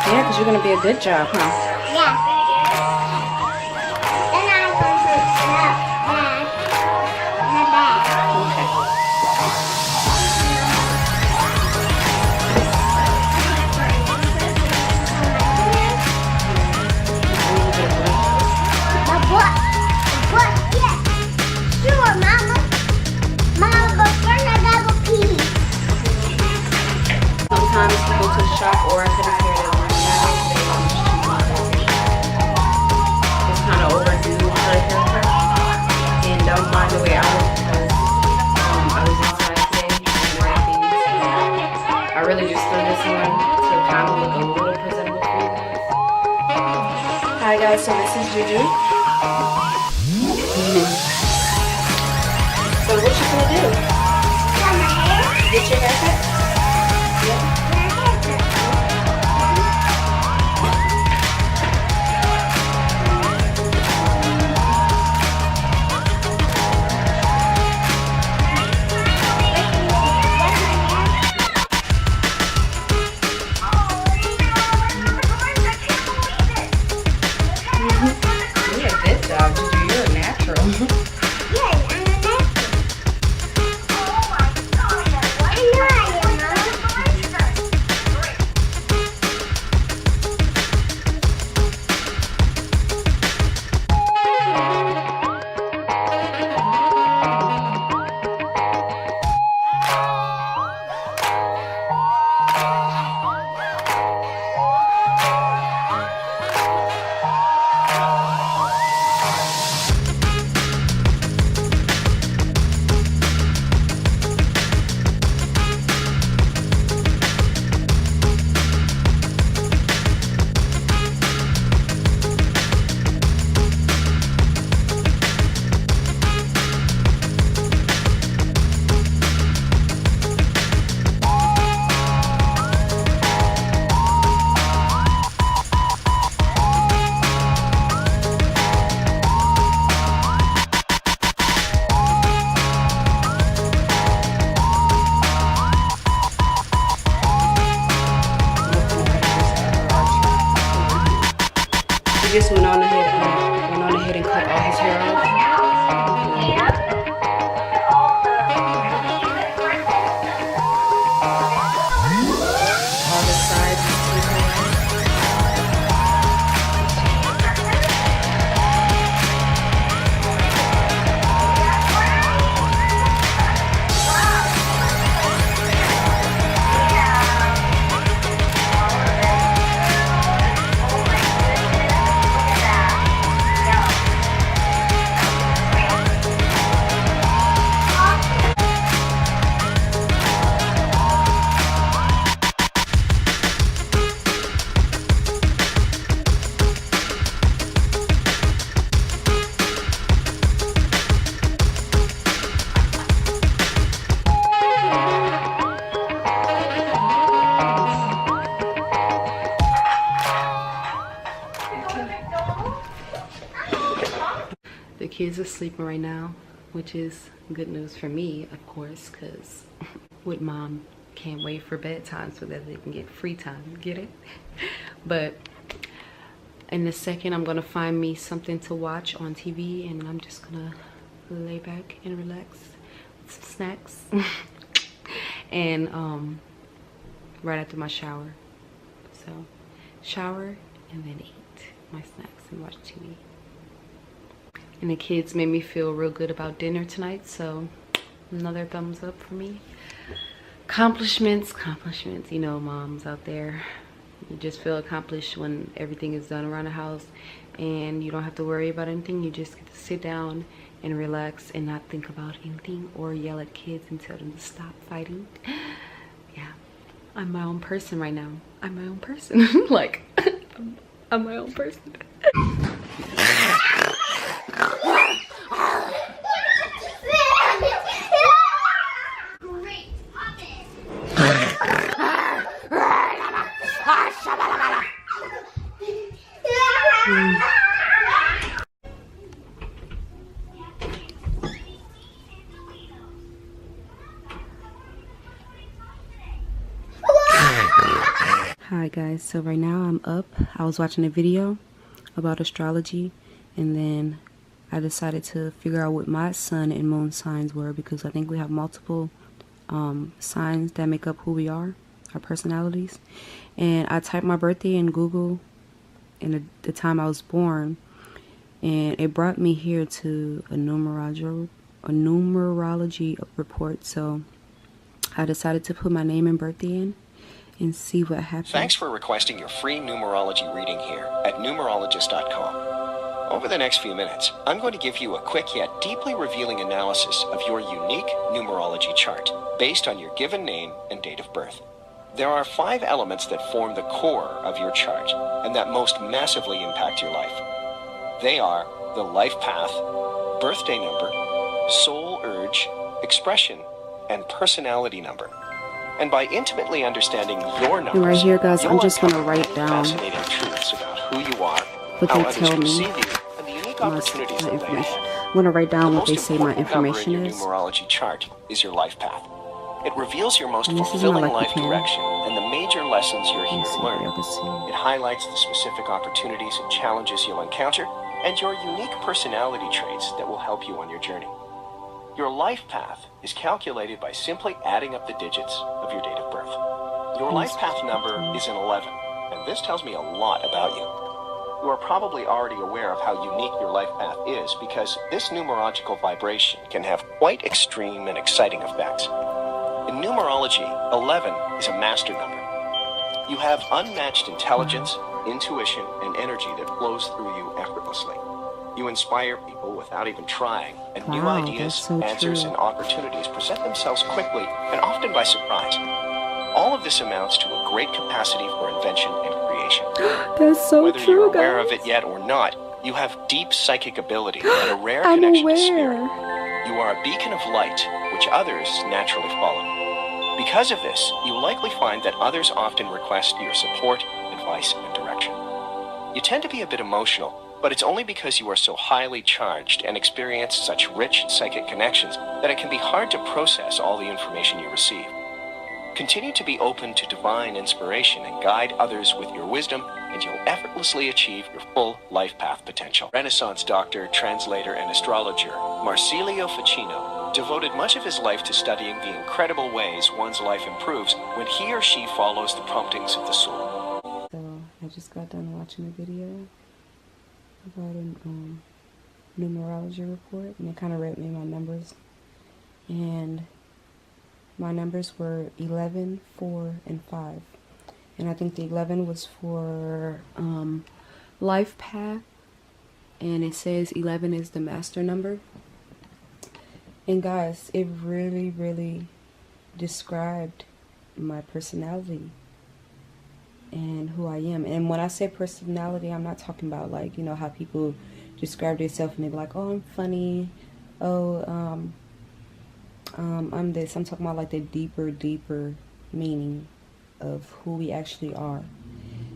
Yeah, because you're going to be a good job, huh? Yeah. Then I'm going to put that in the bag. Okay. The book. Yeah. Sure, Mama. Mama, but first I gotta go pee. Sometimes you go to the shop or I could have carried it on now. It's kind of overdue for a haircut. And don't mind the way I look because I was inside today and everything. I really just threw this on to kind of look a little presentable for you guys. Hi guys, so this is Juju. So what you gonna do? Got my hair. Get your haircut? Yeah. Yeah, good job, Juju. You're a natural. He just went on ahead and cut all his hair off. All the sides to his hair. The kids are sleeping right now, which is good news for me, of course, because with mom, can't wait for bedtime so that they can get free time, get it? But in a second, I'm gonna find me something to watch on TV, and I'm just gonna lay back and relax with some snacks. And right after my shower. So shower and then eat my snacks and watch TV. And the kids made me feel real good about dinner tonight, so another thumbs up for me. Accomplishments, you know, moms out there, you just feel accomplished when everything is done around the house and you don't have to worry about anything. You just get to sit down and relax and not think about anything or yell at kids and tell them to stop fighting. Yeah, I'm my own person right now. I'm my own person. Like, I'm my own person. Hi guys, so right now I'm up. I was watching a video about astrology, and then I decided to figure out what my sun and moon signs were, because I think we have multiple signs that make up who we are, our personalities. And I typed my birthday in Google and the time I was born, and it brought me here to a numerology report. So I decided to put my name and birthday in and see what happens. Thanks for requesting your free numerology reading here at numerologist.com. Over the next few minutes, I'm going to give you a quick yet deeply revealing analysis of your unique numerology chart based on your given name and date of birth. There are 5 elements that form the core of your chart and that most massively impact your life. They are the life path, birthday number, soul urge, expression, and personality number. And by intimately understanding your numbers, and right here, guys, I'm just going to write down fascinating truths about who you are, what how they others tell me, perceive you, and the unique opportunities that lay ahead. I'm going to write down The what they most say my important number information in your is. numerology chart is your life path. It reveals your most And this is my fulfilling lucky life pen. direction and the major lessons you're here Let's to see if learn. y'all can see. It highlights the specific opportunities and challenges you'll encounter and your unique personality traits that will help you on your journey. Your life path is calculated by simply adding up the digits of your date of birth. Your life path number is an 11, and this tells me a lot about you. You are probably already aware of how unique your life path is, because this numerological vibration can have quite extreme and exciting effects. In numerology, 11 is a master number. You have unmatched intelligence, intuition, and energy that flows through you effortlessly. You inspire people without even trying, and new Wow, ideas, that's so answers, true. and opportunities present themselves quickly and often by surprise. All of this amounts to a great capacity for invention and creation. That's so Whether true, you're aware guys. of it yet or not, you have deep psychic ability and a rare I'm connection to aware. spirit. You are a beacon of light, which others naturally follow. Because of this, you'll likely find that others often request your support, advice, and direction. You tend to be a bit emotional, but it's only because you are so highly charged and experience such rich psychic connections that it can be hard to process all the information you receive. Continue to be open to divine inspiration and guide others with your wisdom, and you'll effortlessly achieve your full life path potential. Renaissance doctor, translator, and astrologer Marsilio Ficino devoted much of his life to studying the incredible ways one's life improves when he or she follows the promptings of the soul. So I just got done watching a video about a numerology report, and it kind of read me my numbers. And my numbers were 11, 4, and 5. And I think the 11 was for life path. And it says 11 is the master number. And guys, it really, really described my personality and who I am. And when I say personality, I'm not talking about, like, you know, how people describe themselves and they're like, oh, I'm funny. Oh, I'm this. I'm talking about like the deeper meaning of who we actually are.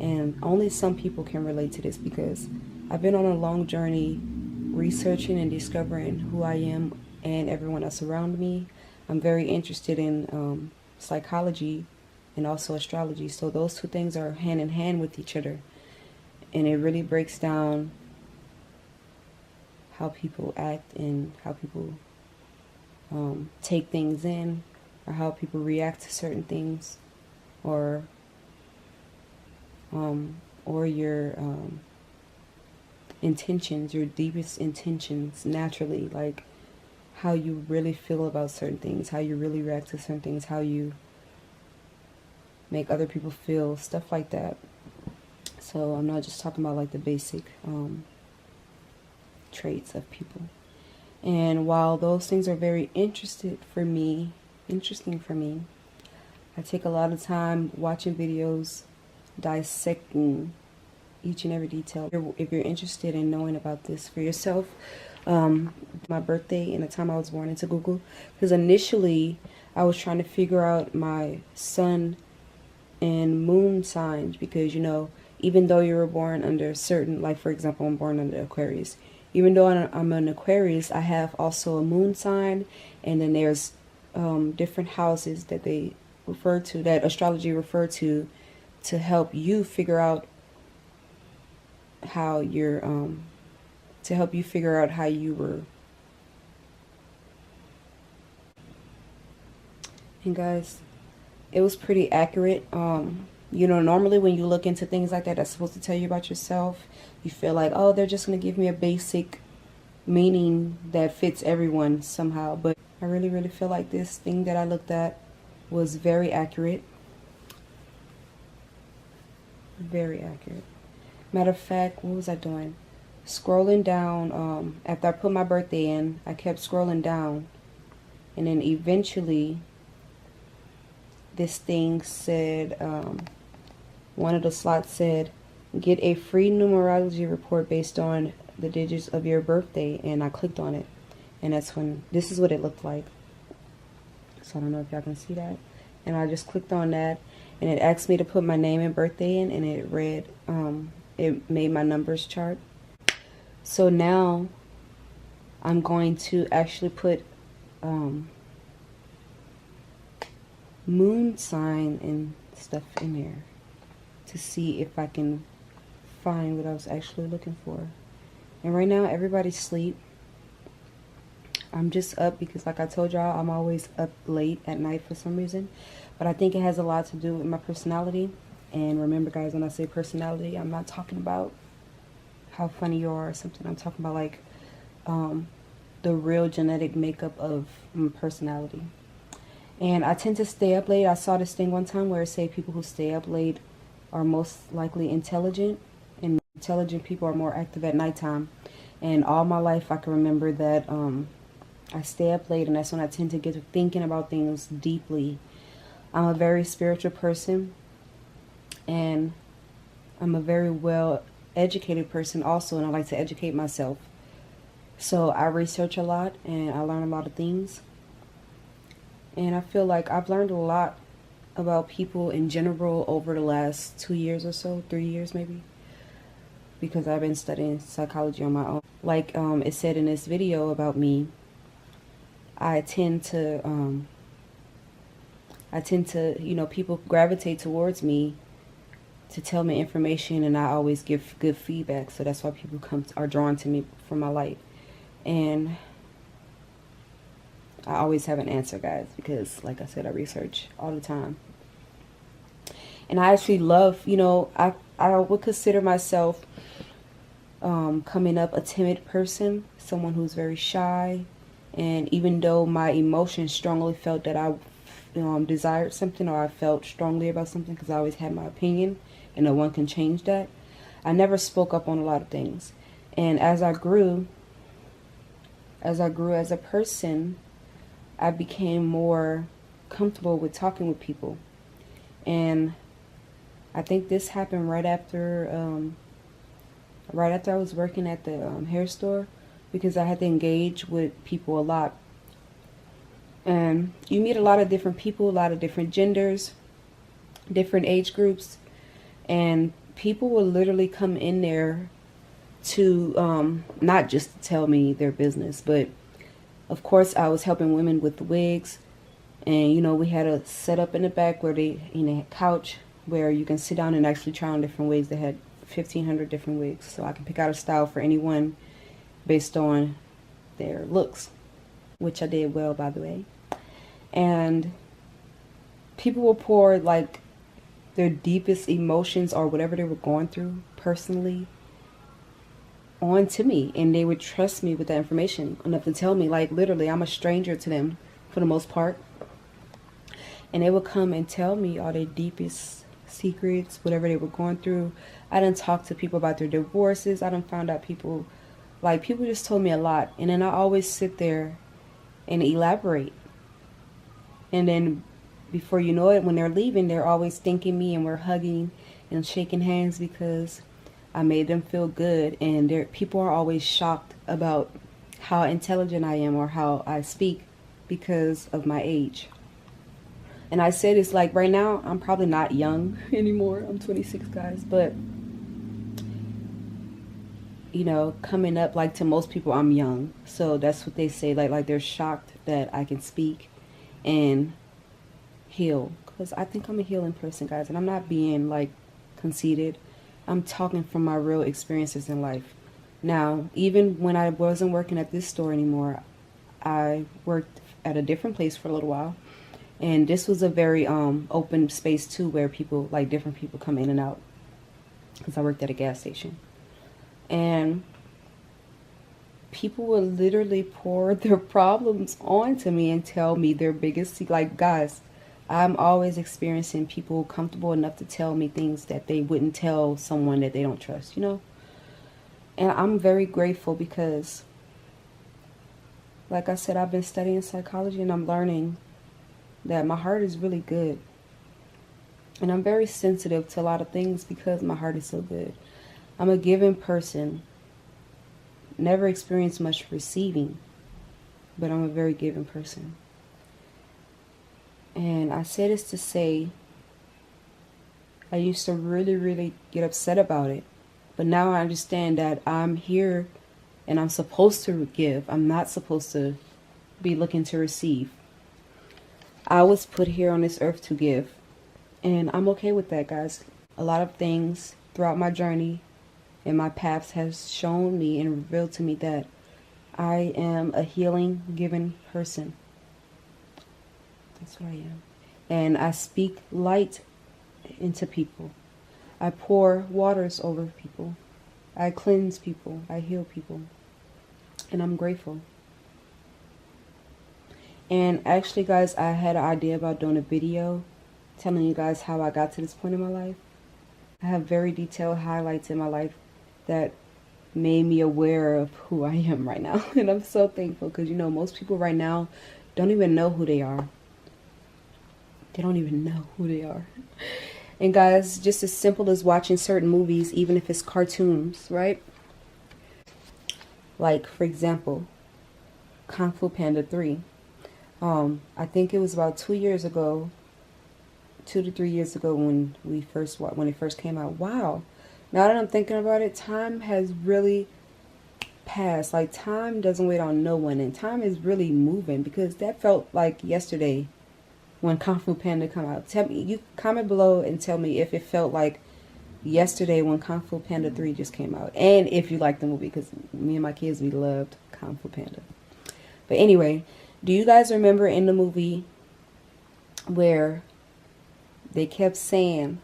And only some people can relate to this, because I've been on a long journey researching and discovering who I am and everyone else around me. I'm very interested in psychology and also astrology. So those two things are hand in hand with each other. And it really breaks down how people act and how people take things in, or how people react to certain things, or your intentions, your deepest intentions naturally, like how you really feel about certain things, how you really react to certain things, how you make other people feel, stuff like that. So I'm not just talking about like the basic traits of people. And while those things are very interesting for me, I take a lot of time watching videos, dissecting each and every detail. If you're interested in knowing about this for yourself, my birthday and the time I was born into Google, because initially I was trying to figure out my sun and moon signs, because, you know, even though you were born under certain, like for example, I'm born under Aquarius. Even though I'm an Aquarius, I have also a moon sign, and then there's different houses that they refer to, that astrology refer to to help you figure out how you're to help you figure out how you were. And guys, it was pretty accurate. You know, normally when you look into things like that, that's supposed to tell you about yourself. You feel like, oh, they're just going to give me a basic meaning that fits everyone somehow. But I really, really feel like this thing that I looked at was very accurate. Very accurate. Matter of fact, what was I doing? Scrolling down. After I put my birthday in, I kept scrolling down. And then eventually, this thing said, one of the slots said, get a free numerology report based on the digits of your birthday. And I clicked on it. And that's when, this is what it looked like. So I don't know if y'all can see that. And I just clicked on that. And it asked me to put my name and birthday in. And it read, it made my numbers chart. So now I'm going to actually put moon sign and stuff in there to see if I can find what I was actually looking for. And right now everybody's asleep. I'm just up because, like I told y'all, I'm always up late at night for some reason. But I think it has a lot to do with my personality. And remember, guys, when I say personality, I'm not talking about how funny you are or something. I'm talking about like the real genetic makeup of my personality. And I tend to stay up late. I saw this thing one time where it said people who stay up late are most likely intelligent, and intelligent people are more active at nighttime. And all my life I can remember that I stay up late, and that's when I tend to get to thinking about things deeply. I'm a very spiritual person, and I'm a very well educated person also, and I like to educate myself. So I research a lot and I learn a lot of things. And I feel like I've learned a lot about people in general over the last 2 years or so, 3 years maybe, because I've been studying psychology on my own. Like it said in this video about me, I tend to, you know, people gravitate towards me to tell me information, and I always give good feedback. So that's why people are drawn to me for my light. And I always have an answer, guys, because like I said, I research all the time. And I actually love, you know, I would consider myself coming up a timid person, someone who's very shy. And even though my emotions strongly felt that I desired something, or I felt strongly about something, because I always had my opinion and no one can change that, I never spoke up on a lot of things. And as I grew as a person, I became more comfortable with talking with people. And I think this happened right after I was working at the hair store, because I had to engage with people a lot. And you meet a lot of different people, a lot of different genders, different age groups, and people will literally come in there to not just to tell me their business, but of course I was helping women with the wigs. And you know, we had a setup in the back where they, you know, a couch where you can sit down and actually try on different wigs. They had 1,500 different wigs, so I can pick out a style for anyone based on their looks, which I did well, by the way. And people will pour like their deepest emotions or whatever they were going through personally on to me, and they would trust me with that information enough to tell me, like, literally I'm a stranger to them for the most part, and they would come and tell me all their deepest secrets, whatever they were going through. I done talked to people about their divorces. I done found out people just told me a lot. And then I always sit there and elaborate, and then before you know it, when they're leaving, they're always thanking me, and we're hugging and shaking hands because I made them feel good. And people are always shocked about how intelligent I am or how I speak because of my age. And I said, it's like right now, I'm probably not young anymore. I'm 26, guys. But, you know, coming up, like, to most people, I'm young. So that's what they say. Like they're shocked that I can speak and heal because I think I'm a healing person, guys, and I'm not being like conceited. I'm talking from my real experiences in life. Now, even when I wasn't working at this store anymore, I worked at a different place for a little while, and this was a very open space too, where people, like different people, come in and out, because I worked at a gas station. And people would literally pour their problems onto me and tell me their biggest, like, guys, I'm always experiencing people comfortable enough to tell me things that they wouldn't tell someone that they don't trust, you know? And I'm very grateful because, like I said, I've been studying psychology and I'm learning that my heart is really good. And I'm very sensitive to a lot of things because my heart is so good. I'm a giving person. Never experienced much receiving, but I'm a very giving person. And I say this to say, I used to really get upset about it. But now I understand that I'm here and I'm supposed to give. I'm not supposed to be looking to receive. I was put here on this earth to give. And I'm okay with that, guys. A lot of things throughout my journey and my paths has shown me and revealed to me that I am a healing, giving person. That's what I am. And I speak light into people. I pour waters over people. I cleanse people. I heal people. And I'm grateful. And actually, guys, I had an idea about doing a video telling you guys how I got to this point in my life. I have very detailed highlights in my life that made me aware of who I am right now. And I'm so thankful because, you know, most people right now don't even know who they are. They don't even know who they are. And guys, just as simple as watching certain movies, even if it's cartoons, right? Like, for example, Kung Fu Panda 3. I think it was about 2 years ago, 2 to 3 years ago when it first came out. Wow. Now that I'm thinking about it, time has really passed. Like, time doesn't wait on no one, and time is really moving because that felt like yesterday when Kung Fu Panda came out. Tell me, you comment below and tell me if it felt like yesterday when Kung Fu Panda 3 just came out, and if you liked the movie, because me and my kids, we loved Kung Fu Panda. But anyway, do you guys remember in the movie where they kept saying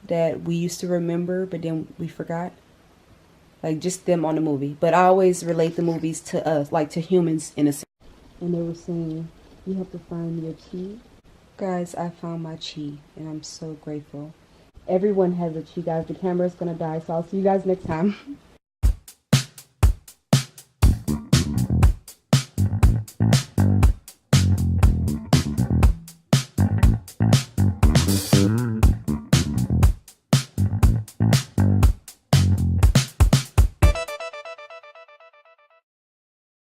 that we used to remember, but then we forgot? Like, just them on the movie. But I always relate the movies to us, like to humans in a sense. And they were saying, you have to find your chi. Guys, I found my chi, and I'm so grateful. Everyone has a chi, guys. The camera is going to die, so I'll see you guys next time.